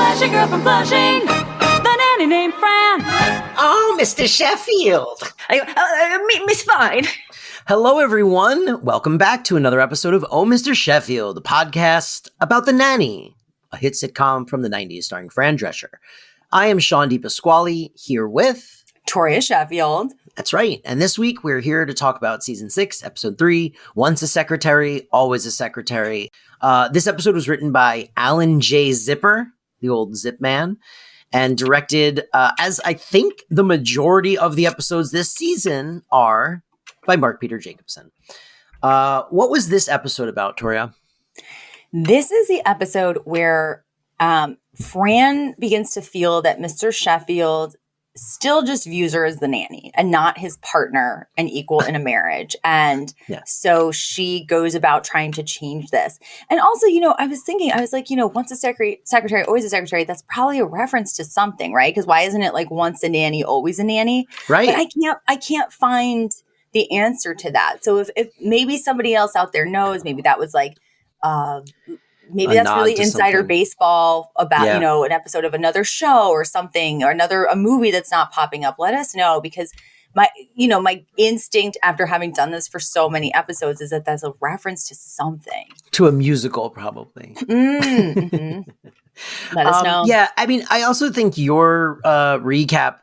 Flashy girl from Flushing, the nanny named Fran. Oh, Mr. Sheffield. Miss Fine. Hello, everyone. Welcome back to another episode of Oh, Mr. Sheffield, the podcast about The Nanny, a hit sitcom from the 90s starring Fran Drescher. I am Sean DePasquale, here with... Toria Sheffield. That's right. And this week, we're here to talk about Season 6, Episode 3, Once a Secretary, Always a Secretary. This episode was written by Alan J. Zipper, the old Zip Man, and directed, as I think the majority of the episodes this season are, by Mark Peter Jacobson. What was this episode about, Toria? This is the episode where Fran begins to feel that Mr. Sheffield still just views her as the nanny and not his partner and equal in a marriage. And so she goes about trying to change this. And also, I was like, once a secretary, always a secretary, that's probably a reference to something, right? Because why isn't it like once a nanny, always a nanny? Right. But I can't find the answer to that. So if maybe somebody else out there knows, maybe that was like, maybe that's really insider something. Baseball about, an episode of another show or something, or a movie that's not popping up. Let us know, because my instinct after having done this for so many episodes is that that's a reference to something. To a musical, probably. Mm-hmm. Let us know. Yeah, I mean, I also think your recap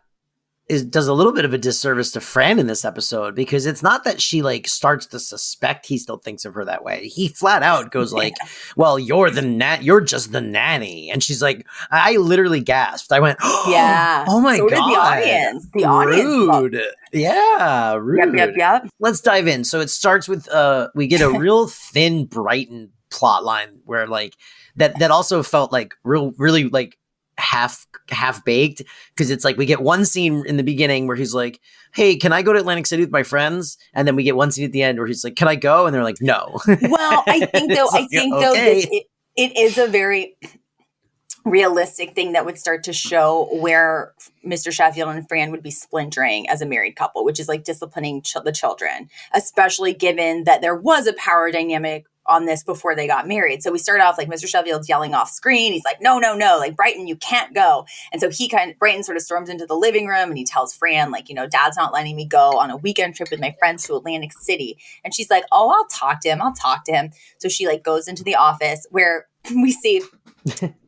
does a little bit of a disservice to Fran in this episode, because it's not that she like starts to suspect he still thinks of her that way. He flat out goes like, well, you're just the nanny. And she's like, I literally gasped. I went, oh my God. Did the audience. The audience. Rude. Yeah. Rude. Yep. Let's dive in. So it starts with, we get a real thin Brighton plot line where like, that also felt like really like, half baked, because it's like we get one scene in the beginning where he's like, hey, can I go to Atlantic City with my friends? And then we get one scene at the end where he's like, can I go? And they're like, no. Well, I think though it is a very realistic thing that would start to show where Mr. Sheffield and Fran would be splintering as a married couple, which is like disciplining the children, especially given that there was a power dynamic on this before they got married. So we start off like Mr. Sheffield's yelling off screen. He's like, no, like Brighton, you can't go. And so Brighton sort of storms into the living room and he tells Fran, like, Dad's not letting me go on a weekend trip with my friends to Atlantic City. And she's like, oh, I'll talk to him. So she like goes into the office where we see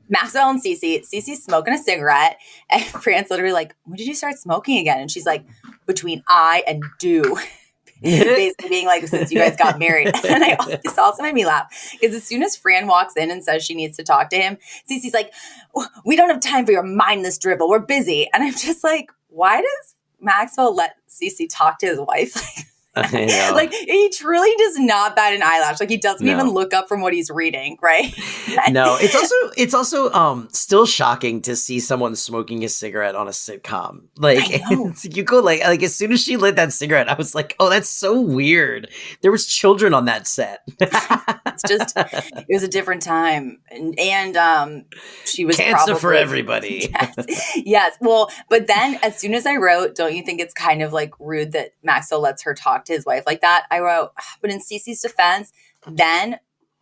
Maxwell and Cece's smoking a cigarette. And Fran's literally like, when did you start smoking again? And she's like, between I and do. Basically being like, since you guys got married. And this also made me laugh, because as soon as Fran walks in and says she needs to talk to him, Cece's like, we don't have time for your mindless dribble. We're busy. And I'm just like, why does Maxwell let Cece talk to his wife? Like he truly does not bat an eyelash. Like he doesn't even look up from what he's reading, right? No, it's also still shocking to see someone smoking a cigarette on a sitcom. Like you go like as soon as she lit that cigarette, I was like, oh, that's so weird. There was children on that set. It was a different time, and she was cancer probably, for everybody. Yes. Well, but then as soon as I wrote, don't you think it's kind of like rude that Maxwell lets her talk to his wife like that? I wrote, but in Cece's defense, then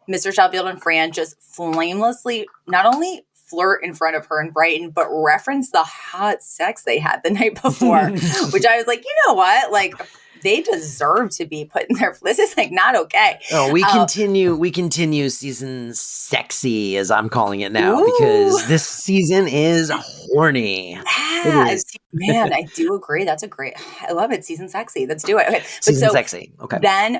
Mr. Sheffield and Fran just flamelessly not only flirt in front of her and Brighton, but reference the hot sex they had the night before, which I was like, you know what? Like, they deserve to be put in their place. This is like not okay. Oh, we continue season sexy, as I'm calling it now, because this season is horny. Yeah, man, I do agree. I love it. Season sexy. Let's do it. Okay. Season sexy. Okay. Then,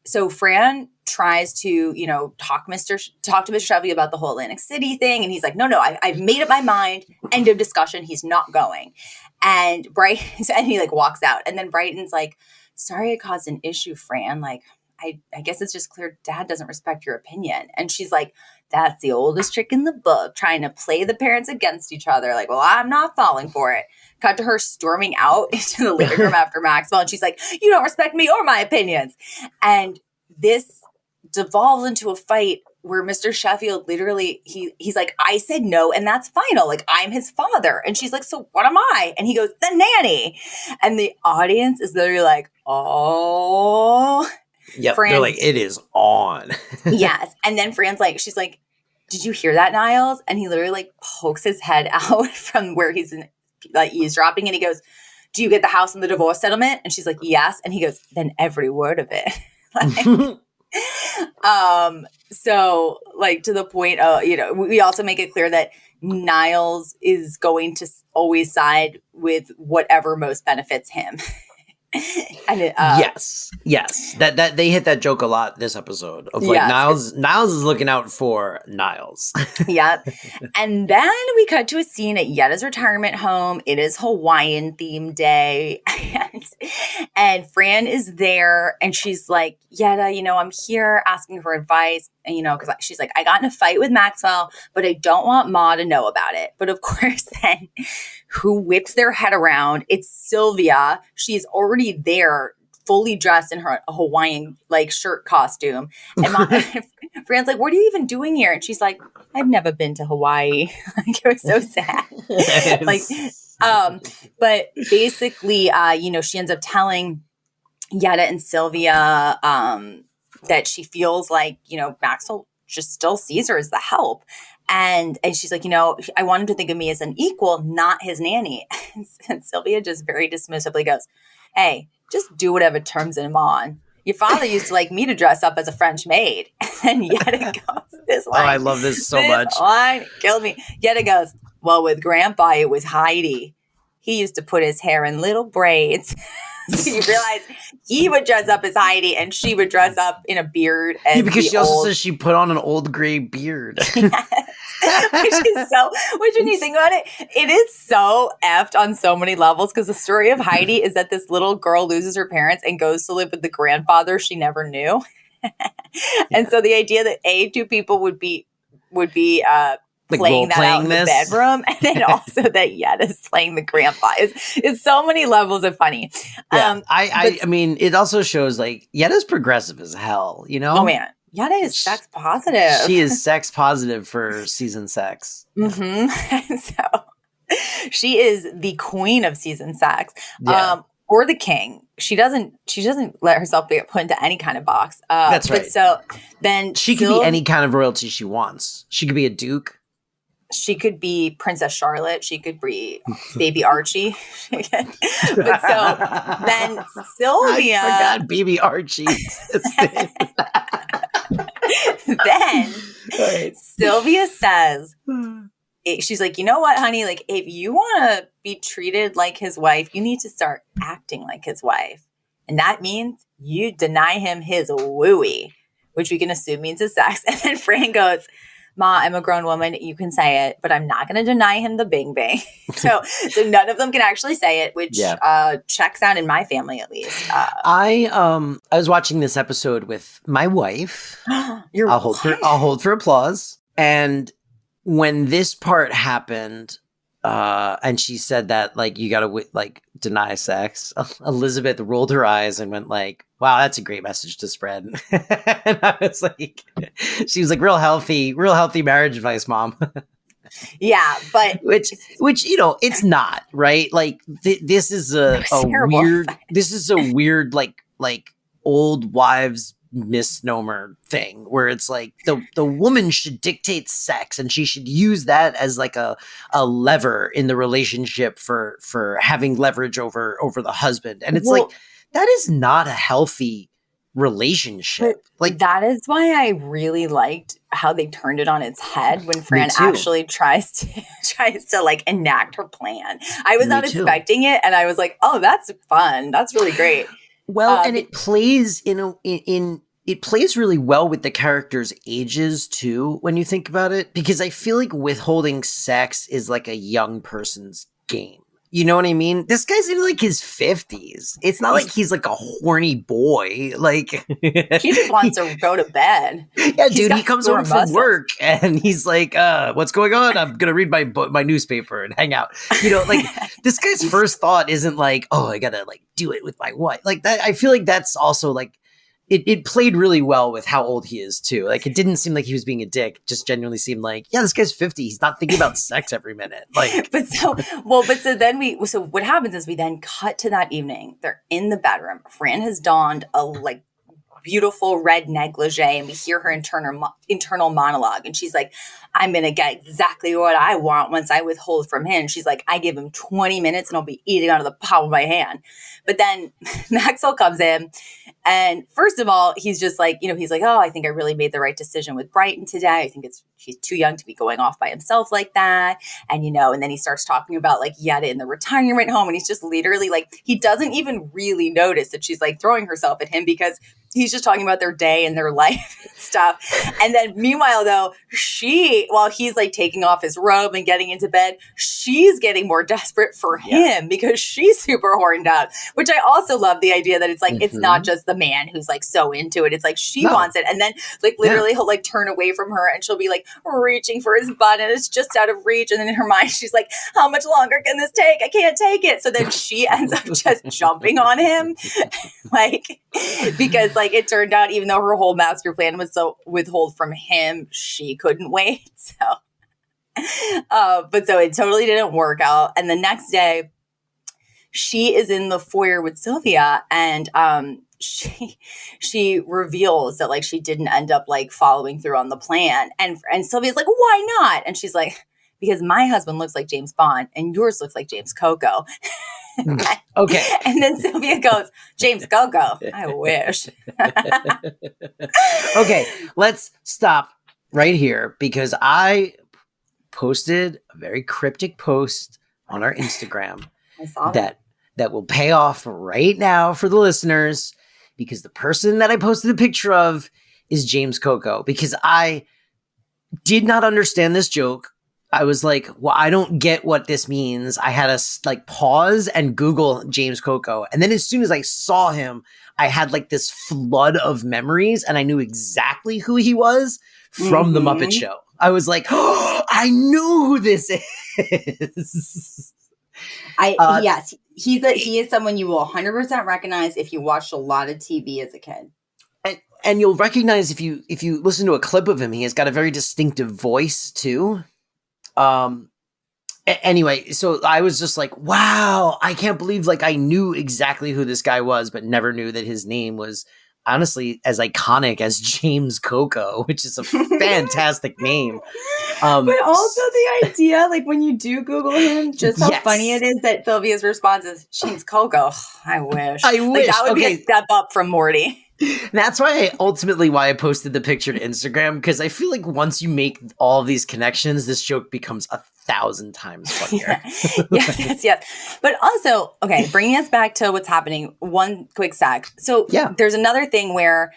so Fran tries to, talk to Mr. Sheffield about the whole Atlantic City thing. And he's like, no, I've made up my mind. End of discussion. He's not going. And and he like walks out. And then Brighton's like, sorry I caused an issue, Fran. Like, I guess it's just clear Dad doesn't respect your opinion. And she's like, that's the oldest trick in the book, trying to play the parents against each other. Like, well, I'm not falling for it. Cut to her storming out into the living room after Maxwell. And she's like, you don't respect me or my opinions. And this devolves into a fight where Mr. Sheffield literally, he's like, I said no, and that's final. Like, I'm his father. And she's like, so what am I? And he goes, the nanny. And the audience is literally like, oh. Yep, Fran, they're like, it is on. Yes. And then Fran's like, she's like, did you hear that, Niles? And he literally like pokes his head out from where he's like eavesdropping, and he goes, do you get the house and the divorce settlement? And she's like, yes. And he goes, then every word of it. So like to the point of, we also make it clear that Niles is going to always side with whatever most benefits him. And yes, that they hit that joke a lot this episode of like, yes, Niles is looking out for Niles. Yep. And then we cut to a scene at Yetta's retirement home. It is Hawaiian theme day, and Fran is there, and she's like, Yetta, I'm here asking for advice, and because she's like, I got in a fight with Maxwell, but I don't want Ma to know about it. But of course, then who whips their head around? It's Sylvia. She's already there, fully dressed in her Hawaiian like shirt costume. And Fran's like, what are you even doing here? And she's like, I've never been to Hawaii. Like, it was so sad. But basically, she ends up telling Yetta and Sylvia that she feels like, Maxwell just still sees her as the help. And she's like, I want him to think of me as an equal, not his nanny. And Sylvia just very dismissively goes, hey, just do whatever turns him on. Your father used to like me to dress up as a French maid. And Yetta goes, this line. Oh, I love this so much. This line killed me. Yetta goes, well, with Grandpa, it was Heidi. He used to put his hair in little braids. So you realize he would dress up as Heidi and she would dress up in a beard. And because she also says she put on an old gray beard. Which when you think about it, it is so effed on so many levels, because the story of Heidi is that this little girl loses her parents and goes to live with the grandfather she never knew. And so the idea that two people would be playing that out in the bedroom, and then also that Yetta's playing the grandpa is so many levels of funny. Yeah. I mean, it also shows like Yetta's progressive as hell, Oh man, Yetta is sex positive. She is sex positive for season sex. Mm-hmm. So she is the queen of season sex, or the king. She doesn't let herself get put into any kind of box. That's right. But so then she could be any kind of royalty she wants. She could be a duke. She could be Princess Charlotte. She could be Baby Archie. But so then Sylvia. I forgot Baby Archie. Then Sylvia says, she's like, you know what, honey? Like, if you want to be treated like his wife, you need to start acting like his wife. And that means you deny him his wooey, which we can assume means his sex. And then Fran goes, Ma, I'm a grown woman. You can say it, but I'm not going to deny him the bing bang. So none of them can actually say it, which checks out in my family at least. I was watching this episode with my wife. I'll hold for applause. And when this part happened, and she said that like you gotta like deny sex, Elizabeth rolled her eyes and went like, wow, that's a great message to spread. And I was like, she was like, real healthy marriage advice, Mom. Yeah, but which it's not, right? Like this is a weird like old wives misnomer thing where it's like the woman should dictate sex and she should use that as like a lever in the relationship for having leverage over the husband. And it's like, that is not a healthy relationship. Like, that is why I really liked how they turned it on its head when Fran actually tries to like enact her plan. I was not expecting it, and I was like, oh, that's fun. That's really great. Well, and it plays it plays really well with the characters' ages too, when you think about it, because I feel like withholding sex is like a young person's game. You know what I mean? This guy's in like his 50s. It's not like he's like a horny boy. Like he just wants to go to bed. Yeah, dude, he comes home from work and he's like, what's going on? I'm going to read my newspaper and hang out. Like this guy's first thought isn't like, oh, I got to like do it with my wife. Like that. I feel like that's also like, it played really well with how old he is too. Like it didn't seem like he was being a dick. It just genuinely seemed like, yeah, this guy's 50. He's not thinking about sex every minute. Like, so what happens is we then cut to that evening. They're in the bedroom. Fran has donned a like beautiful red negligee, and we hear her internal monologue. And she's like, I'm going to get exactly what I want once I withhold from him. She's like, I give him 20 minutes and I'll be eating out of the palm of my hand. But then Maxwell comes in, and first of all, he's just like, he's like, oh, I think I really made the right decision with Brighton today. I think he's too young to be going off by himself like that. And, and then he starts talking about like Yetta in the retirement home. And he's just literally like, he doesn't even really notice that she's like throwing herself at him, because he's just talking about their day and their life and stuff. And then meanwhile, though, while he's like taking off his robe and getting into bed, she's getting more desperate for him because she's super horned out, which I also love the idea that it's like, it's not just the man who's like so into it. It's like, she wants it. And then like literally he'll like turn away from her and she'll be like reaching for his butt and it's just out of reach. And then in her mind, she's like, how much longer can this take? I can't take it. So then she ends up just jumping on him. Like, because like it turned out, even though her whole master plan was so withhold from him, she couldn't wait. So, but so it totally didn't work out. And the next day, she is in the foyer with Sylvia, and she reveals that like she didn't end up like following through on the plan. And Sylvia's like, why not? And she's like, because my husband looks like James Bond and yours looks like James Coco. Okay. And then Sylvia goes, James Coco, I wish. Okay, let's stop right here, because I posted a very cryptic post on our Instagram that will pay off right now for the listeners, because the person that I posted a picture of is James Coco, because I did not understand this joke. I was like, well, I don't get what this means. I had to like pause and Google James Coco. And then as soon as I saw him, I had like this flood of memories and I knew exactly who he was from The Muppet Show. I was like, oh, I knew who this is. Yes, he is someone you will 100% recognize if you watched a lot of TV as a kid. And you'll recognize if you listen to a clip of him, he has got a very distinctive voice too. Anyway, so I was just like, wow, I can't believe like I knew exactly who this guy was, but never knew that his name was honestly as iconic as James Coco, which is a fantastic name. But also the idea, like when you do Google him, just how funny it is that Sylvia's response is James Coco. I wish. Like, that would be a step up from Morty. That's why I posted the picture to Instagram, because I feel like once you make all of these connections, this joke becomes 1,000 times funnier. Yes. But also, okay, bringing us back to what's happening, one quick sec. So there's another thing where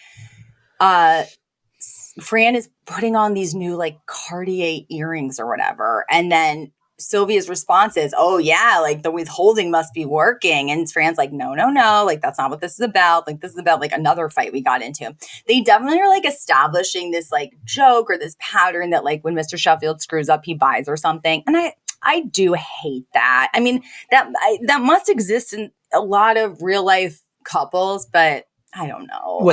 Fran is putting on these new like Cartier earrings or whatever, and then Sylvia's response is, oh yeah, like the withholding must be working. And Fran's like, no, like that's not what this is about. Like this is about like another fight we got into. They definitely are like establishing this like joke or this pattern that like when Mr. Sheffield screws up, he buys or something. And I do hate that. I mean, that must exist in a lot of real life couples, but I don't know.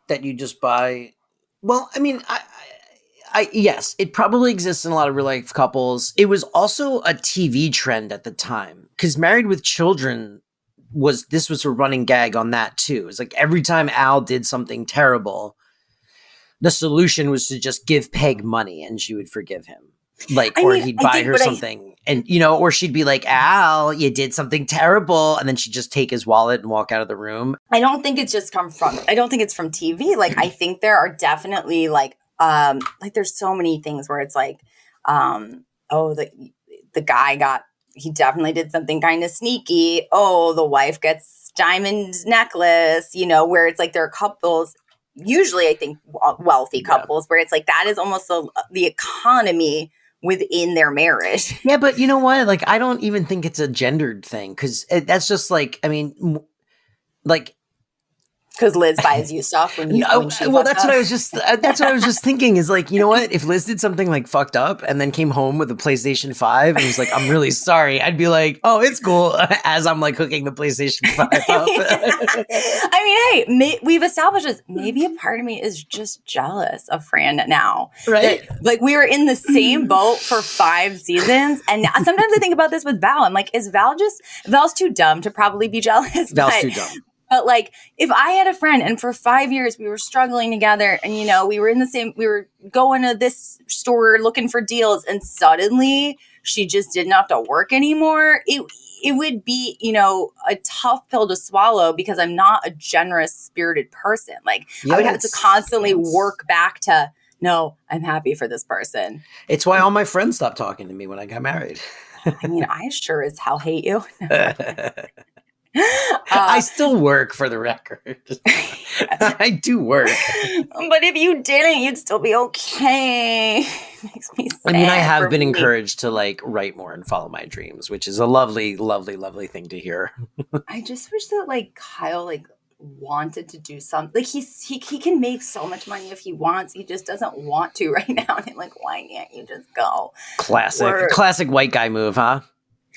That you just buy. Well, I mean, yes, it probably exists in a lot of real life couples. It was also a TV trend at the time, because Married with Children was a running gag on that too. It's like every time Al did something terrible, the solution was to just give Peg money and she would forgive him. He'd buy her something and, or she'd be like, Al, you did something terrible. And then she'd just take his wallet and walk out of the room. I don't think it's from TV. Like, I think there are definitely like there's so many things where it's like, the guy he definitely did something kind of sneaky. Oh, the wife gets diamond necklace, where it's like there are couples, usually I think wealthy couples, where it's like that is almost the economy within their marriage. Yeah, but you know what? Like, I don't even think it's a gendered thing, because that's just like, I mean, like, because Liz buys you stuff when she that's what I was just thinking is like, you know what? If Liz did something like fucked up and then came home with a PlayStation 5 and was like, I'm really sorry, I'd be like, oh, it's cool, as I'm like hooking the PlayStation 5 up. I mean, hey, we've established this. Maybe a part of me is just jealous of Fran now. Right? Like we were in the same boat for 5 seasons. And sometimes I think about this with Val. I'm like, Val's too dumb to probably be jealous? Val's too dumb. But like, if I had a friend and for 5 years we were struggling together and, you know, we were going to this store looking for deals and suddenly she just didn't have to work anymore, it would be, you know, a tough pill to swallow because I'm not a generous spirited person. Like I would have to constantly work back to, no, I'm happy for this person. It's why all my friends stopped talking to me when I got married. I mean, I sure as hell hate you. I still work, for the record. I do work. But if you didn't, you'd still be okay. Makes me sad. I mean, I have been encouraged to like write more and follow my dreams, which is a lovely, lovely, lovely thing to hear. I just wish that like Kyle like wanted to do something. Like he can make so much money if he wants. He just doesn't want to right now. And I'm like, why can't you just go? Classic white guy move, huh?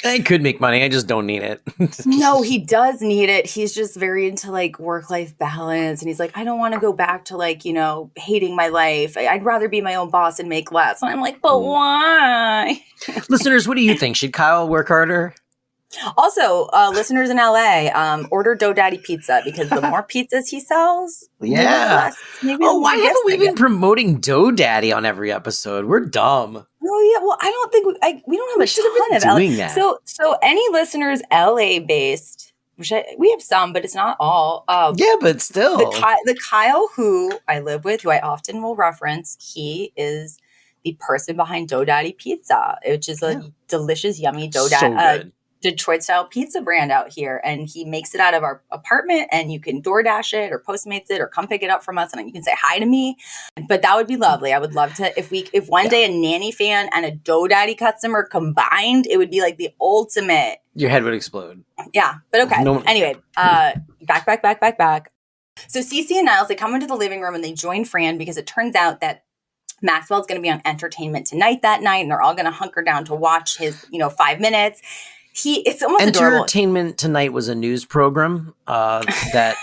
I could make money. I just don't need it. No, he does need it. He's just very into like work-life balance. And he's like, I don't want to go back to like, you know, hating my life. I'd rather be my own boss and make less. And I'm like, but why? Listeners, what do you think? Should Kyle work harder? Also, listeners in LA, order GoDaddy pizza because the more pizzas he sells, maybe why haven't we been promoting GoDaddy on every episode? We're dumb. Oh yeah, well, I don't think we don't have a ton of doing LA. that. So any listeners LA based, which we have some, but it's not all. Yeah, but still, the Kyle who I live with, who I often will reference, he is the person behind GoDaddy Pizza, which is a delicious, yummy Detroit-style pizza brand out here, and he makes it out of our apartment, and you can DoorDash it or Postmates it or come pick it up from us, and you can say hi to me. But that would be lovely. I would love to, if one day a nanny fan and a GoDaddy customer combined, it would be like the ultimate. Your head would explode. Yeah, but okay. Anyway, back. So Cece and Niles, they come into the living room and they join Fran because it turns out that Maxwell's going to be on Entertainment Tonight that night, and they're all going to hunker down to watch his, 5 minutes. It's almost adorable. Entertainment Tonight was a news program that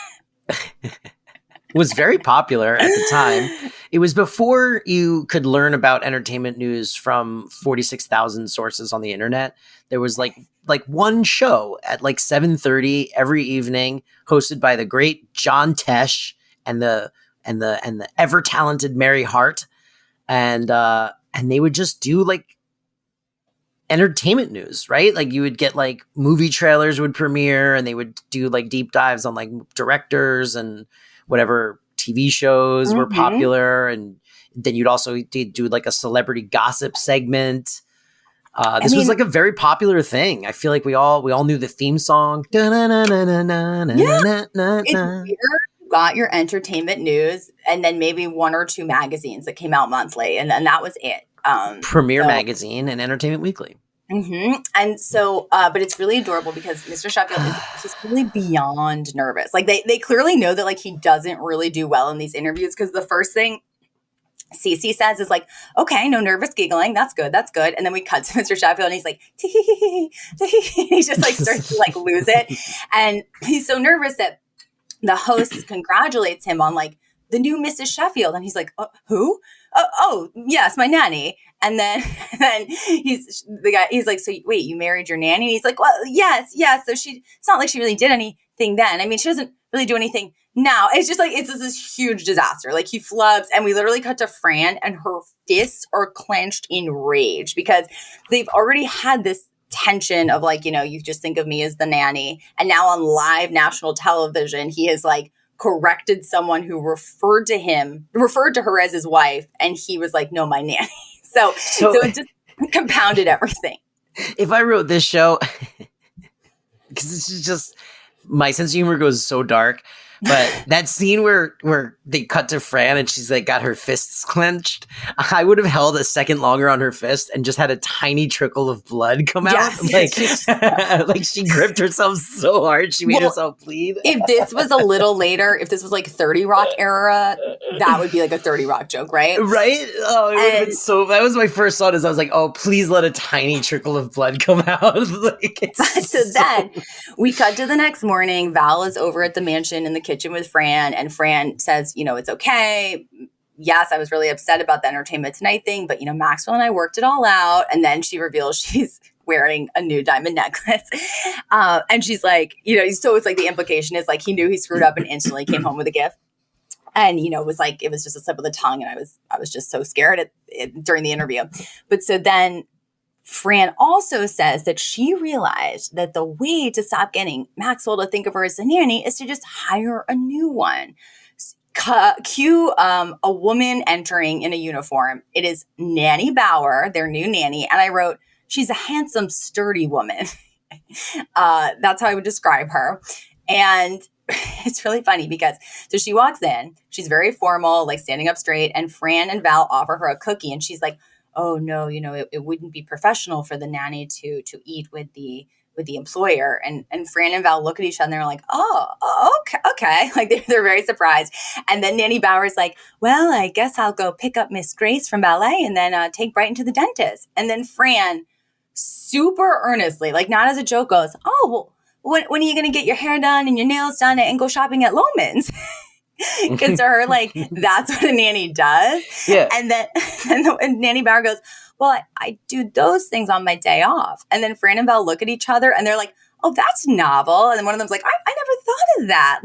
was very popular at the time. It was before you could learn about entertainment news from 46,000 sources on the internet. There was like one show at like 7:30 every evening, hosted by the great John Tesh and the ever talented Mary Hart, and they would just do like entertainment news, right? Like you would get like movie trailers would premiere and they would do like deep dives on like directors and whatever TV shows were popular. And then you'd also do like a celebrity gossip segment. This was like a very popular thing. I feel like we all knew the theme song. You got your entertainment news and then maybe one or two magazines that came out monthly. And then that was it. Premiere Magazine and Entertainment Weekly. And so, but it's really adorable because Mr. Sheffield is just really beyond nervous. Like they clearly know that like he doesn't really do well in these interviews because the first thing Cece says is like, okay, no nervous giggling. That's good. And then we cut to Mr. Sheffield and he's like, he just like starts to like lose it. And he's so nervous that the host congratulates him on like the new Mrs. Sheffield. And he's like, who? Oh, yes, my nanny. And then he's like, so wait, you married your nanny? And he's like, well, yes. So it's not like she really did anything then. I mean, she doesn't really do anything now. It's just like, it's this huge disaster. Like he flubs and we literally cut to Fran and her fists are clenched in rage because they've already had this tension of like, you just think of me as the nanny. And now on live national television, he is like, corrected someone who referred to her as his wife, and he was like, no, my nanny. So it just compounded everything. If I wrote this show, because this is just, my sense of humor goes so dark, but that scene where they cut to Fran and she's like got her fists clenched, I would have held a second longer on her fist and just had a tiny trickle of blood come out. Like she gripped herself so hard she made herself bleed. If this was a little later, if this was like 30 Rock era, that would be like a 30 Rock joke, right? Right? Oh, it would have been so. That was my first thought. Is I was like, oh, please let a tiny trickle of blood come out. Then we cut to the next morning. Val is over at the mansion in the kitchen with Fran, and Fran says, it's okay. yes, I was really upset about the Entertainment Tonight thing, but, Maxwell and I worked it all out. And then she reveals she's wearing a new diamond necklace. And she's like, so it's like the implication is like he knew he screwed up and instantly came home with a gift. And, it was just a slip of the tongue. And I was just so scared during the interview. But so then Fran also says that she realized that the way to stop getting Maxwell to think of her as a nanny is to just hire a new one. Cue a woman entering in a uniform. It is Nanny Bauer, their new nanny. And I wrote, she's a handsome, sturdy woman. That's how I would describe her. And it's really funny because so she walks in, she's very formal, like standing up straight, and Fran and Val offer her a cookie. And she's like, oh no, it wouldn't be professional for the nanny to eat with the employer. And Fran and Val look at each other and they're like, oh, okay. Like they're very surprised. And then Nanny Bauer's like, well, I guess I'll go pick up Miss Grace from ballet and then take Brighton to the dentist. And then Fran super earnestly, like not as a joke, goes, oh, well, when are you going to get your hair done and your nails done and go shopping at Loman's? Because to her, like, that's what a nanny does. Yeah. And then Nanny Bauer goes, well, I do those things on my day off. And then Fran and Val look at each other and they're like, oh, that's novel. And then one of them's like, I never thought of that.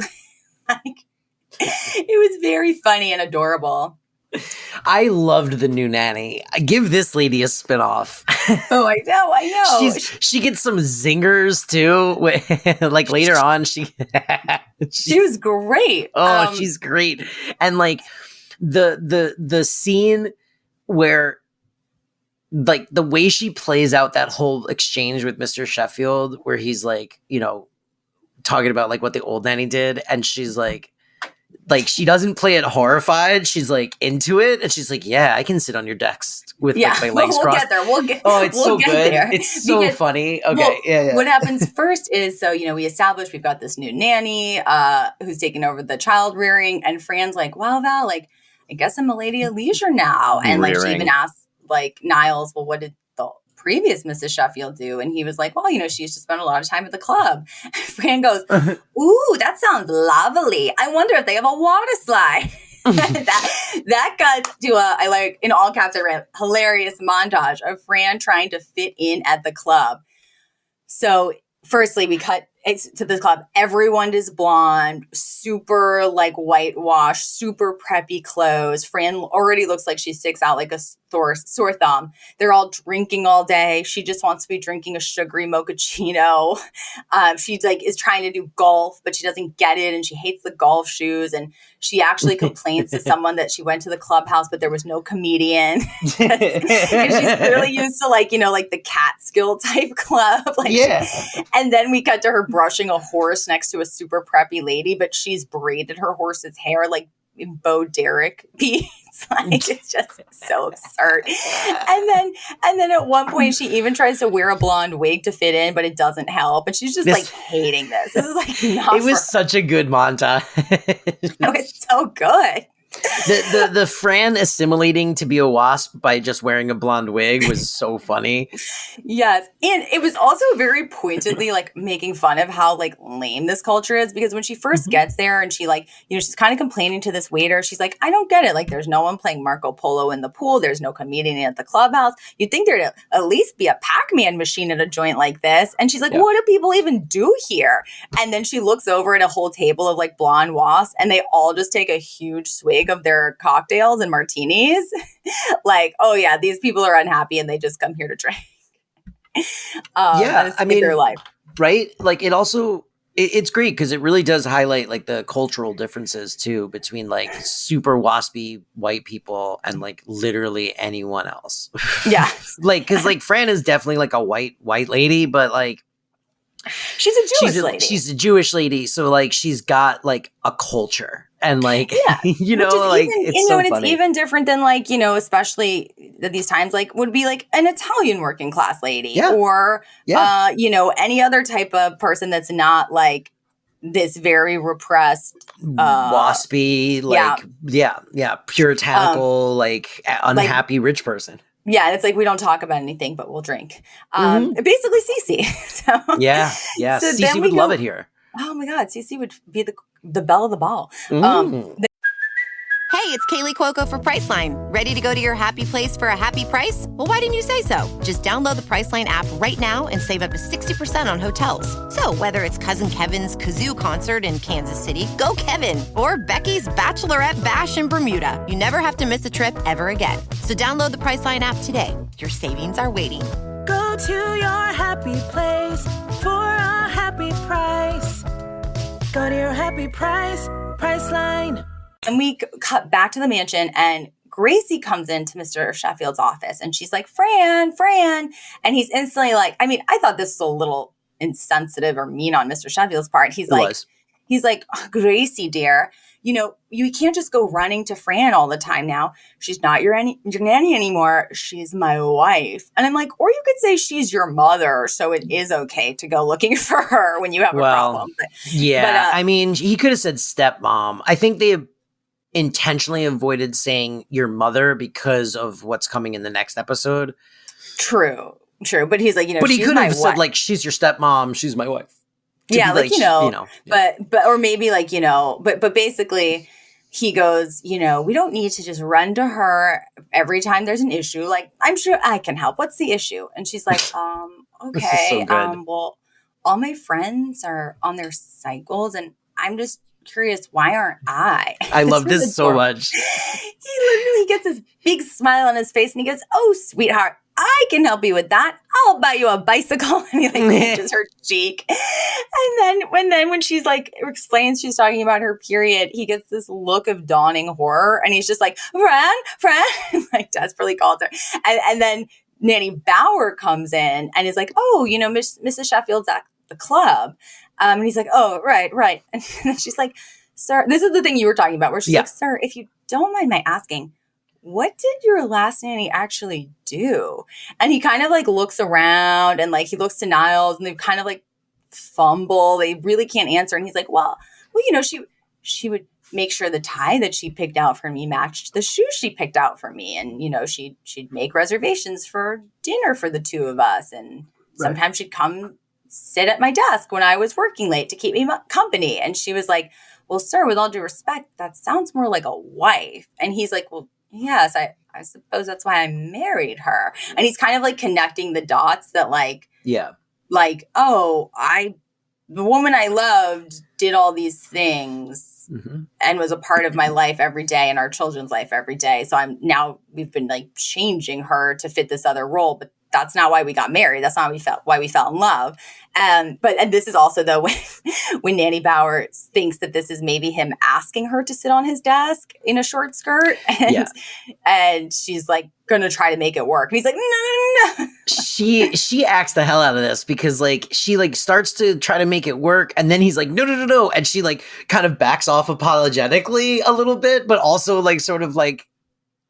Like, it was very funny and adorable. I loved the new nanny. I give this lady a spinoff. Oh, I know. She gets some zingers too. Like later on, she was great. Oh, she's great. And like the scene where like the way she plays out that whole exchange with Mr. Sheffield, where he's like, talking about like what the old nanny did, and she's like she doesn't play it horrified. She's like into it, and she's like, "Yeah, I can sit on your desk with like, my legs crossed." Get there. It's so good. There. It's so funny. Okay, yeah. What happens first is we established we've got this new nanny who's taking over the child rearing, and Fran's like, "Wow, Val, like I guess I'm a lady of leisure now," and like she even asked like Niles, "Well, what did the previous Mrs. Sheffield do?" And he was like, well, she used to spend a lot of time at the club. And Fran goes, ooh, that sounds lovely. I wonder if they have a water slide. that got to I like in all caps I read hilarious montage of Fran trying to fit in at the club. So firstly, we cut to the club. Everyone is blonde, super like whitewashed, super preppy clothes. Fran already looks like she sticks out like a sore thumb. They're all drinking all day. She just wants to be drinking a sugary mochaccino. She's like is trying to do golf, but she doesn't get it, and she hates the golf shoes. And she actually complains to someone that she went to the clubhouse, but there was no comedian. She's clearly used to like the Catskill type club. And then we cut to her brushing a horse next to a super preppy lady, but she's braided her horse's hair like in Bo Derek beads. Like it's just so absurd. And then at one point she even tries to wear a blonde wig to fit in, but it doesn't help. And she's just like hating this. This is like not. It was such a good montage. It was so good. The Fran assimilating to be a wasp by just wearing a blonde wig was so funny. Yes. And it was also very pointedly like making fun of how like lame this culture is, because when she first gets there and she like, she's kind of complaining to this waiter. She's like, I don't get it. Like there's no one playing Marco Polo in the pool. There's no comedian at the clubhouse. You'd think there'd at least be a Pac-Man machine at a joint like this. And she's like, what do people even do here? And then she looks over at a whole table of like blonde wasps, and they all just take a huge swig of their cocktails and martinis. Like, oh yeah, these people are unhappy and they just come here to drink. I mean, their life, right? Like it also, it's great because it really does highlight like the cultural differences too between like super waspy white people and like literally anyone else. Yeah. Like, cause like Fran is definitely like a white lady, but like, she's a Jewish lady. She's a Jewish lady. So like, she's got like a culture. And like, like even, it's so funny. It's even different than like, especially at these times, like would be like an Italian working class lady or, any other type of person that's not like this very repressed, waspy, like, puritanical, like unhappy rich person. Yeah, it's like we don't talk about anything, but we'll drink. Basically, Cece. So, yeah. So Cece would love it here. Oh my God, Cece would be the belle of the ball. Hey, it's Kaylee Cuoco for Priceline. Ready to go to your happy place for a happy price? Well, why didn't you say so? Just download the Priceline app right now and save up to 60% on hotels. So whether it's Cousin Kevin's Kazoo Concert in Kansas City, go Kevin, or Becky's Bachelorette Bash in Bermuda, you never have to miss a trip ever again. So download the Priceline app today. Your savings are waiting. Go to your happy place for a happy price. Go to your happy price, Priceline. And we cut back to the mansion, and Gracie comes into Mr. Sheffield's office, and she's like, Fran. And he's instantly like, I mean, I thought this was a little insensitive or mean on Mr. Sheffield's part. He's like, oh, Gracie, dear, you know, you can't just go running to Fran all the time now. She's not your nanny anymore. She's my wife. And I'm like, or you could say she's your mother, so it is okay to go looking for her when you have a problem. I mean, he could have said stepmom. I think they intentionally avoided saying your mother because of what's coming in the next episode. True. But he's like, you know, but he could have said like, she's your stepmom. She's my wife. Yeah, like, but or maybe like, you know, but basically he goes, you know, we don't need to just run to her every time there's an issue. Like, I'm sure I can help. What's the issue? And she's like, okay, well, all my friends are on their cycles and I'm just curious, why aren't I? I love this so much. He literally gets this big smile on his face and he goes, oh, sweetheart, I can help you with that. I'll buy you a bicycle. And he like pinches her cheek. And then when she's like explains she's talking about her period, he gets this look of dawning horror. And he's just like, Fran, like desperately calls her. And then Nanny Bauer comes in and is like, oh, you know, Mrs. Sheffield's at the club. And he's like, oh, right. And then she's like, sir, this is the thing you were talking about where she's like, sir, if you don't mind my asking, what did your last nanny actually do? And he kind of like looks around and like he looks to Niles and they kind of like fumble. They really can't answer. And he's like, well, you know, she would make sure the tie that she picked out for me matched the shoes she picked out for me. And, you know, she'd make reservations for dinner for the two of us. And sometimes she'd come sit at my desk when I was working late to keep me company. And she was like, well, sir, with all due respect, that sounds more like a wife. And he's like, well, yes, I suppose that's why I married her. And he's kind of like connecting the dots that like, oh, the woman I loved did all these things and was a part of my life every day and our children's life every day. So we've been like changing her to fit this other role, but that's not why we got married. That's not why we fell in love. And this is also though when Nanny Bauer thinks that this is maybe him asking her to sit on his desk in a short skirt, and she's like gonna try to make it work. And he's like, no. She acts the hell out of this because like she like starts to try to make it work, and then he's like, no, and she like kind of backs off apologetically a little bit, but also like sort of like.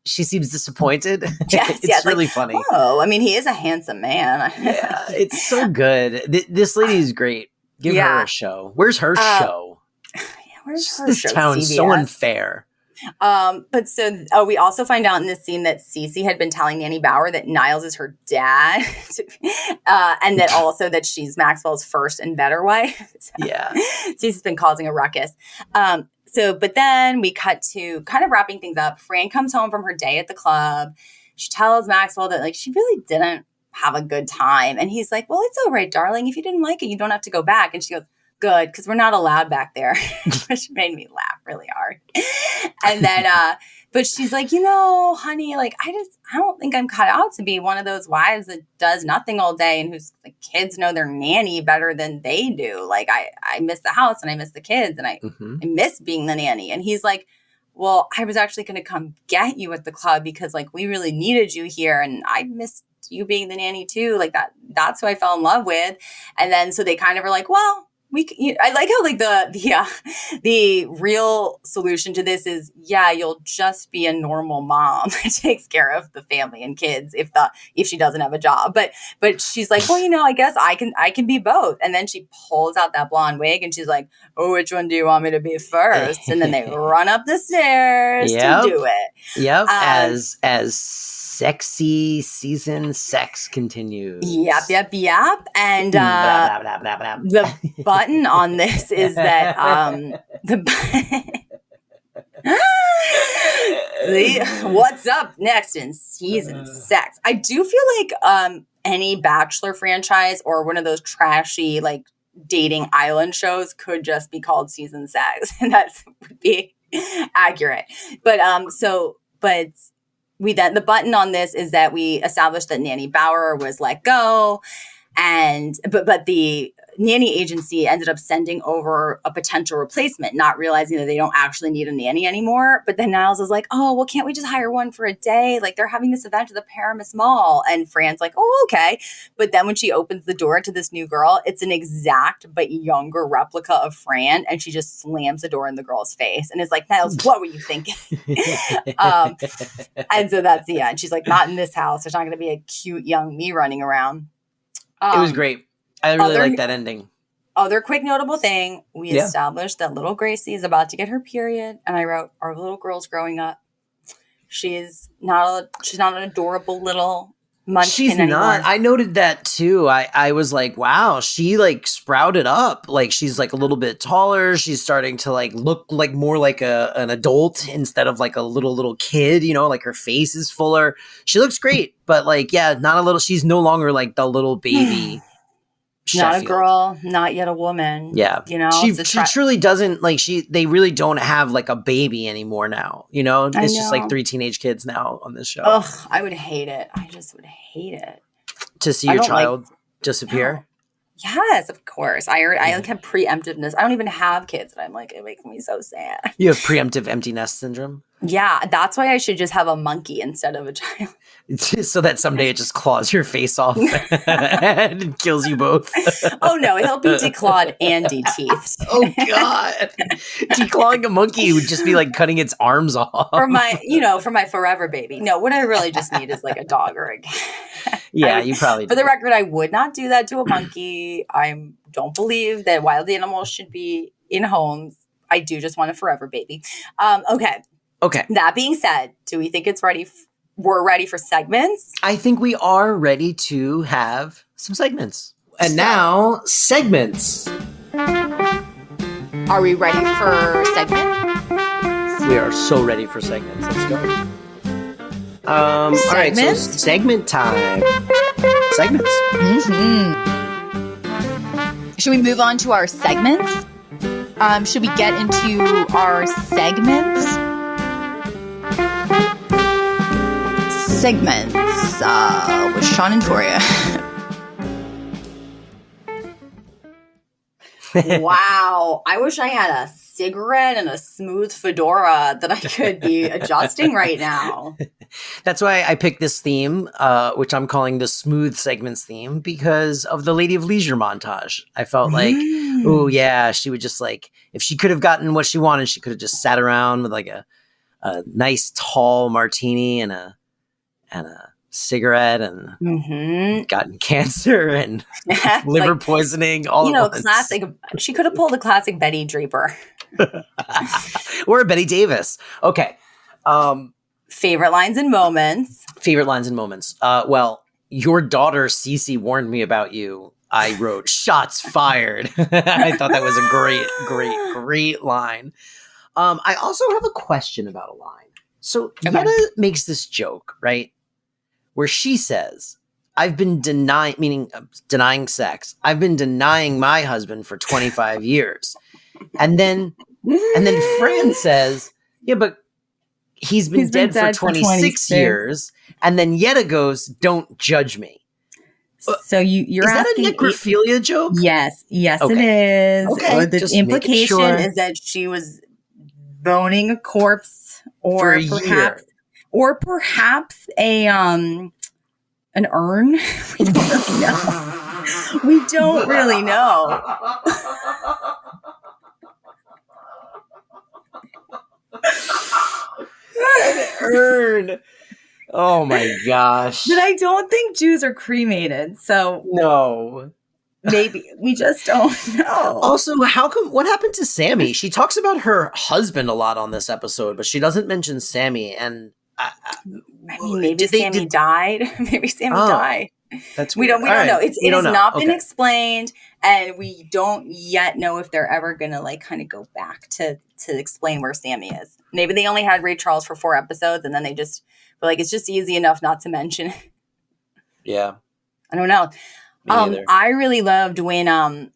She seems disappointed. It's really funny. Oh, I mean, he is a handsome man. Yeah, it's so good. This lady is great. Give her a show. Where's her show? Where's her this show? Town's so unfair. But we also find out in this scene that Cece had been telling Nanny Bauer that Niles is her dad, and that also that she's Maxwell's first and better wife. Cece's been causing a ruckus. But then we cut to kind of wrapping things up. Fran comes home from her day at the club. She tells Maxwell that like she really didn't have a good time. And he's like, well, it's all right, darling. If you didn't like it, you don't have to go back. And she goes, good, because we're not allowed back there, which made me laugh really hard. And then, but she's like, you know, honey, like, I don't think I'm cut out to be one of those wives that does nothing all day and whose like, kids know their nanny better than they do. Like, I miss the house and I miss the kids and I miss being the nanny. And he's like, well, I was actually going to come get you at the club because like, we really needed you here. And I missed you being the nanny too. Like that's who I fell in love with. And then, so they kind of were like, well, I like how like the real solution to this is you'll just be a normal mom that takes care of the family and kids if she doesn't have a job. But she's like, well, you know, I guess I can be both. And then she pulls out that blonde wig and she's like, oh, which one do you want me to be first? And then they run up the stairs to do it. Yep. As sexy season sex continues. Yep. And the button on this is that What's up next in season 6? I do feel like any Bachelor franchise or one of those trashy like dating island shows could just be called season 6, and that would be accurate. But we then the button on this is that we established that Nanny Bauer was let go, and but the nanny agency ended up sending over a potential replacement, not realizing that they don't actually need a nanny anymore. But then Niles is like, oh, well, can't we just hire one for a day? Like, they're having this event at the Paramus Mall. And Fran's like, oh, okay. But then when she opens the door to this new girl, it's an exact but younger replica of Fran. And she just slams the door in the girl's face and is like, Niles, what were you thinking? And so that's the end. She's like, not in this house. There's not going to be a cute young me running around. It was great. I really like that ending. Other quick notable thing, we established that little Gracie is about to get her period, and I wrote, our little girl's growing up. She's not an adorable little munchkin anymore. She's not. I noted that too. I was like, wow, she like sprouted up. Like she's like a little bit taller. She's starting to like look like more like an adult instead of like a little kid, you know, like her face is fuller. She looks great, but like, yeah, not a little, she's no longer like the little baby. Not a girl, not yet a woman. Yeah. You know, she truly doesn't like they really don't have like a baby anymore now. You know, it's just like 3 teenage kids now on this show. Ugh, I would hate it. I just would hate it. To see your child disappear? No. Yes, of course. I like have preemptiveness. I don't even have kids, and I'm like, it makes me so sad. You have preemptive empty nest syndrome? Yeah, that's why I should just have a monkey instead of a child. So that someday it just claws your face off and kills you both. Oh no, he'll be declawed and de-teethed. Oh God. Declawing a monkey would just be like cutting its arms off. For my forever baby. No, what I really just need is like a dog or a cat. Yeah, you probably do. For the record, I would not do that to a monkey. I don't believe that wild animals should be in homes. I do just want a forever baby. Okay. That being said, do we think it's ready? We're ready for segments? I think we are ready to have some segments. And now, segments. Are we ready for segments? We are so ready for segments. Let's go. All right, so segment time. Segments. Mm-hmm. Should we move on to our segments? Should we get into our segments? Segments with Sean and Toria. Wow. I wish I had a cigarette and a smooth fedora that I could be adjusting right now. That's why I picked this theme, which I'm calling the smooth segments theme, because of the Lady of Leisure montage. I felt like, oh yeah, she would just like, if she could have gotten what she wanted, she could have just sat around with like a nice tall martini and a cigarette and gotten cancer and liver like, poisoning. All at once. Classic. She could have pulled a classic Betty Draper or a Betty Davis. Okay. Favorite lines and moments. Well, your daughter Cece warned me about you. I wrote shots fired. I thought that was a great line. I also have a question about a line. So Yetta makes this joke, right? Where she says, I've been denying sex. I've been denying my husband for 25 years. And then Fran says, yeah, but he's been dead for 26 years. And then Yetta goes, don't judge me. So you're asking, that a necrophilia joke? Yes, okay. It is. Okay. Or the implication is that she was boning a corpse, or perhaps an urn. We don't really know. We don't really know. An urn. Oh my gosh. But I don't think Jews are cremated, so no. Maybe we just don't know. Also, what happened to Sammy? She talks about her husband a lot on this episode, but she doesn't mention Sammy. And maybe Sammy died. Maybe Sammy died. That's we weird. don't know. It has not been Okay. explained, and we don't yet know if they're ever going to like kind of go back to explain where Sammy is. Maybe they only had Ray Charles for 4 episodes, and then they just were like, it's just easy enough not to mention. Yeah. I don't know. Me either. I really loved when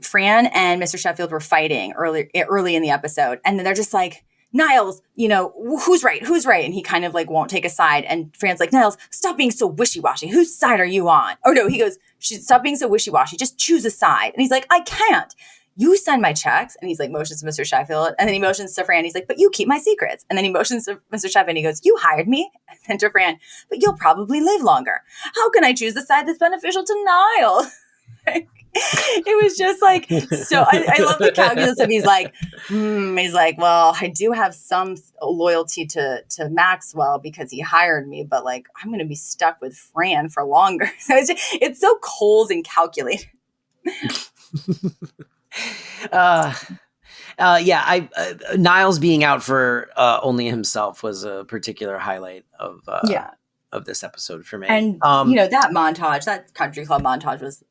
Fran and Mr. Sheffield were fighting early in the episode, and then they're just like, Niles, who's right? And he kind of like won't take a side. And Fran's like, Niles, stop being so wishy-washy. Whose side are you on? Oh no, he goes, stop being so wishy-washy. Just choose a side. And he's like, I can't. You send my checks. And he's like, motions to Mr. Sheffield. And then he motions to Fran. He's like, but you keep my secrets. And then he motions to Mr. Sheffield and he goes, you hired me. And then to Fran, but you'll probably live longer. How can I choose the side that's beneficial to Niall? It was just like, so I love the calculus of he's like, well, I do have some loyalty to Maxwell because he hired me, but like, I'm going to be stuck with Fran for longer. So it's so cold and calculated. Niles being out for only himself was a particular highlight of this episode for me. And that montage, that country club montage was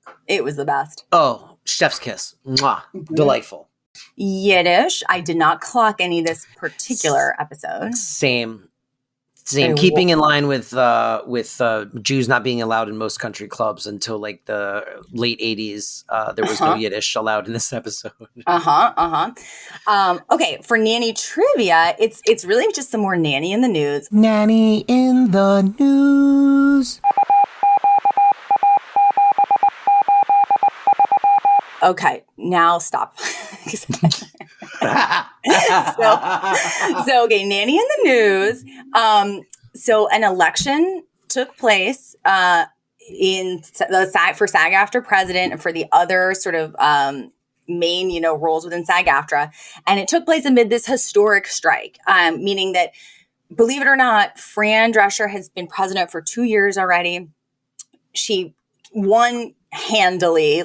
the best. Oh, chef's kiss. Mwah. Mm-hmm. Delightful. Yiddish. I did not clock any this particular episode. Same. Keeping in line with Jews not being allowed in most country clubs until like the late 80s. There was no Yiddish allowed in this episode. Okay, for nanny trivia, it's really just some more nanny in the news. Nanny in the news. Okay, now stop. So okay, nanny in the news. So an election took place in the for SAG-AFTRA president and for the other sort of main roles within SAG-AFTRA, and it took place amid this historic strike, meaning that, believe it or not, Fran Drescher has been president for 2 years already. She won handily,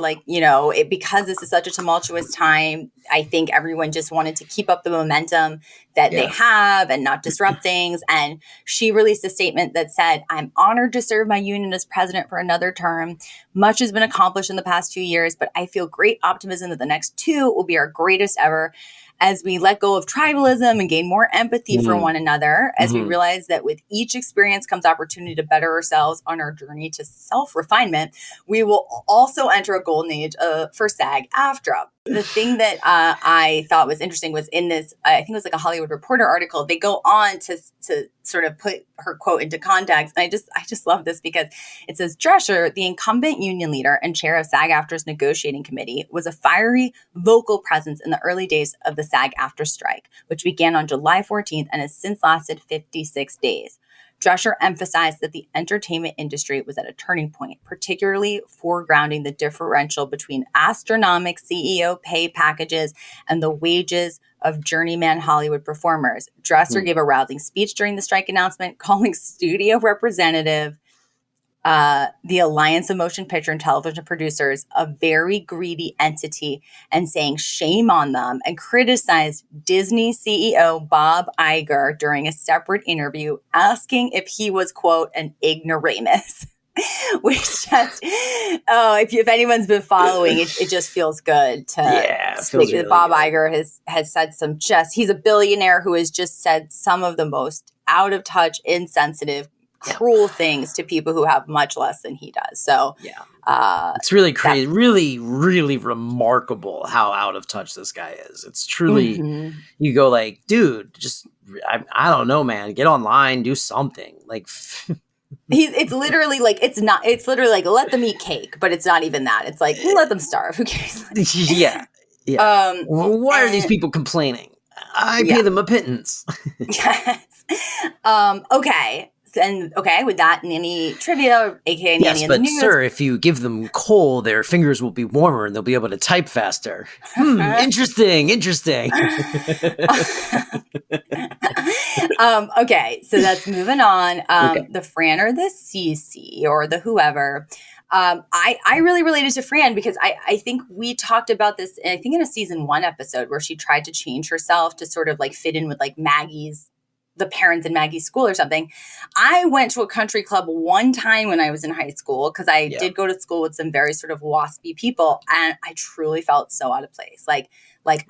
because this is such a tumultuous time. I think everyone just wanted to keep up the momentum that they have and not disrupt things. And she released a statement that said, I'm honored to serve my union as president for another term. Much has been accomplished in the past 2 years, but I feel great optimism that the next 2 will be our greatest ever as we let go of tribalism and gain more empathy for one another, as we realize that with each experience comes opportunity to better ourselves on our journey to self-refinement. We will also enter a golden age for SAG-AFTRA. The thing that I thought was interesting was in this, I think it was like a Hollywood Reporter article, they go on to sort of put her quote into context. And I just love this because it says, Drescher, the incumbent union leader and chair of SAG-AFTRA's negotiating committee, was a fiery, vocal presence in the early days of the SAG-AFTRA strike, which began on July 14th and has since lasted 56 days. Drescher emphasized that the entertainment industry was at a turning point, particularly foregrounding the differential between astronomical CEO pay packages and the wages of journeyman Hollywood performers. Drescher gave a rousing speech during the strike announcement, calling studio representative the Alliance of Motion Picture and Television Producers a very greedy entity and saying shame on them, and criticized Disney CEO Bob Iger during a separate interview, asking if he was, quote, an ignoramus. Which just, if anyone's been following, it just feels good to speak that Bob Iger has said he's a billionaire who has just said some of the most out of touch, insensitive, cruel things to people who have much less than he does. So it's really crazy, really, really remarkable how out of touch this guy is. It's truly, you go like, dude, just, I don't know, man, get online, do something. Like, it's literally like, let them eat cake, but it's not even that. It's like, let them starve. Who cares? Yeah. Why are these people complaining? I pay them a pittance. Yes. Okay. And with that, nanny trivia, aka nanny in the news. Yes, but sir, if you give them coal, their fingers will be warmer and they'll be able to type faster. Interesting. Okay, so that's moving on. The Fran or the Cece or the whoever. I really related to Fran because I think we talked about this, I think in a season 1 episode where she tried to change herself to sort of like fit in with like Maggie's the parents in Maggie's school or something. I went to a country club one time when I was in high school because I did go to school with some very sort of waspy people, and I truly felt so out of place. Like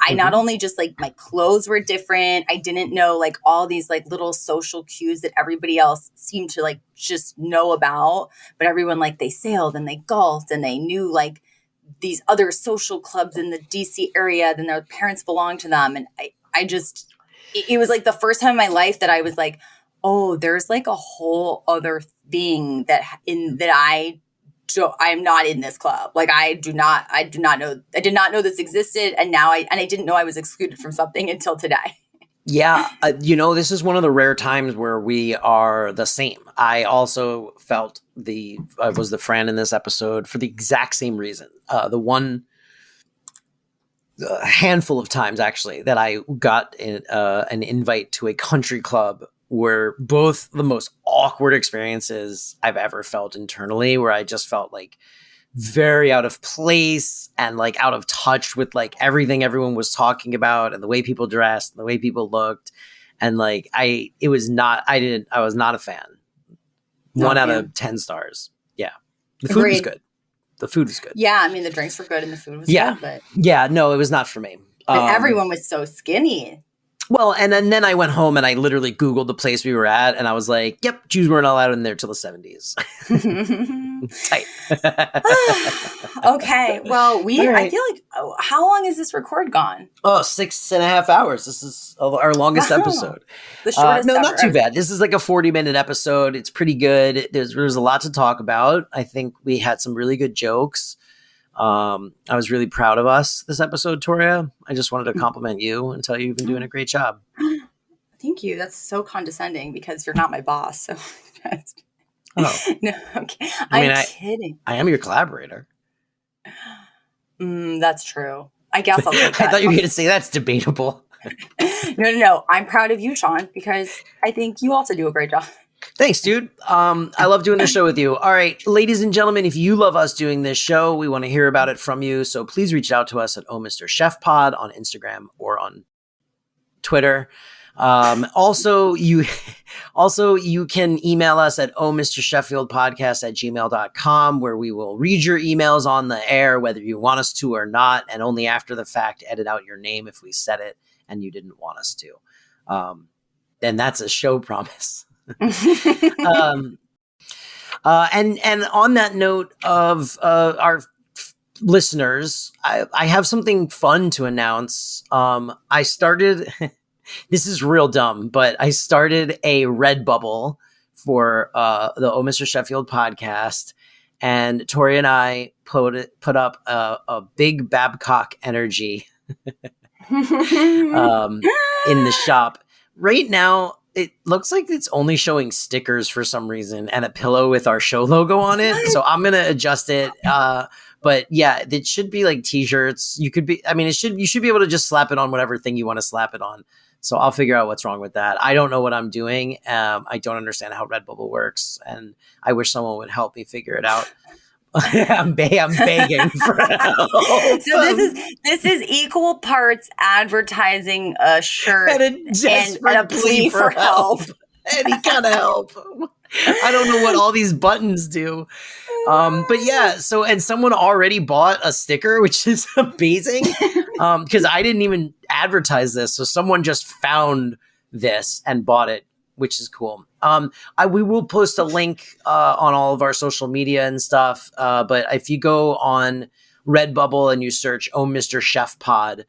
I not only just like my clothes were different, I didn't know like all these like little social cues that everybody else seemed to like just know about, but everyone like they sailed and they golfed and they knew like these other social clubs in the DC area, then their parents belonged to them. And I just, it was like the first time in my life that I was like, oh, there's like a whole other thing I'm not in this club. Like I did not know this existed. And now I didn't know I was excluded from something until today. Yeah. This is one of the rare times where we are the same. I also felt I was the Fran in this episode for the exact same reason. The handful of times actually that I got an invite to a country club were both the most awkward experiences I've ever felt internally, where I just felt like very out of place and like out of touch with like everything everyone was talking about and the way people dressed and the way people looked. And like, I was not a fan. 1 out of 10 stars. Yeah. The food was good. The food was good. Yeah. I mean, the drinks were good and the food was good, but yeah, no, it was not for me. But everyone was so skinny. Well, and then I went home and I literally Googled the place we were at and I was like, yep, Jews weren't allowed in there till the 70s. Tight. Okay. Well, I feel like, how long is this record gone? Oh, 6.5 hours. This is our longest episode. The shortest no, ever. not too bad. This is like a 40-minute episode. It's pretty good. There's a lot to talk about. I think we had some really good jokes. I was really proud of us this episode, Toria. I just wanted to compliment you and tell you you've been doing a great job. Thank you. That's so condescending because you're not my boss. So Oh. No, okay. I'm kidding. I am your collaborator. That's true. I guess I'll take that. I thought you were going to say that's debatable. No. I'm proud of you, Sean, because I think you also do a great job. Thanks, dude. I love doing this show with you. All right, ladies and gentlemen, if you love us doing this show, we want to hear about it from you. So please reach out to us at Oh Mr. Chef Pod on Instagram or on Twitter. Also, you can email us at ohmrsheffieldpodcast@gmail.com, where we will read your emails on the air, whether you want us to or not, and only after the fact edit out your name if we said it and you didn't want us to. And that's a show promise. And on that note of our listeners, I have something fun to announce. I started, this is real dumb, but I started a Redbubble for the Oh Mr. Sheffield podcast, and Tori and I put up a big Babcock energy in the shop. Right now, it looks like it's only showing stickers for some reason and a pillow with our show logo on it. So I'm going to adjust it. But yeah, it should be like t-shirts. You should be able to just slap it on whatever thing you want to slap it on. So I'll figure out what's wrong with that. I don't know what I'm doing. I don't understand how Redbubble works, and I wish someone would help me figure it out. I'm begging for help. So this is equal parts advertising a shirt and a plea for help. Any kind of help. I don't know what all these buttons do. But yeah, and someone already bought a sticker, which is amazing. Because I didn't even advertise this. So someone just found this and bought it, which is cool. We will post a link on all of our social media and stuff. But if you go on Redbubble and you search Oh Mr. Chef Pod,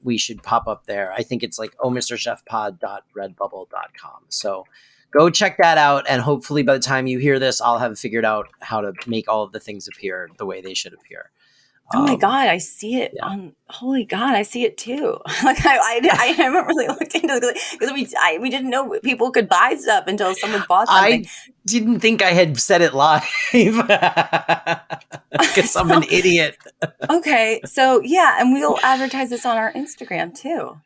we should pop up there. I think it's like ohmrchefpod.redbubble.com. So go check that out. And hopefully by the time you hear this, I'll have figured out how to make all of the things appear the way they should appear. Oh my God, I see it. Yeah. Holy God, I see it too. Like I haven't really looked into it because we didn't know people could buy stuff until someone bought something. I didn't think I had said it live because I'm an idiot. Okay, so yeah, and we'll advertise this on our Instagram too.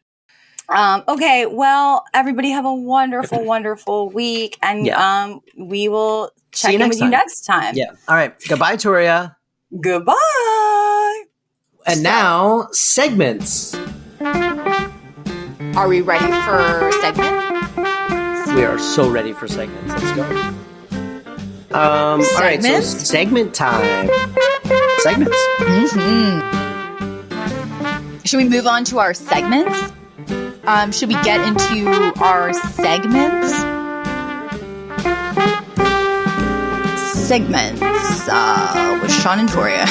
Okay, well, everybody have a wonderful, wonderful week, and we will check in with you next time. Yeah. All right. Goodbye, Toria. Goodbye. And now, segments. Are we ready for segment? We are so ready for segments. Let's go. All right, so segment time. Segments. Should we move on to our segments? Should we get into our segments? Segments with Sean and Toria.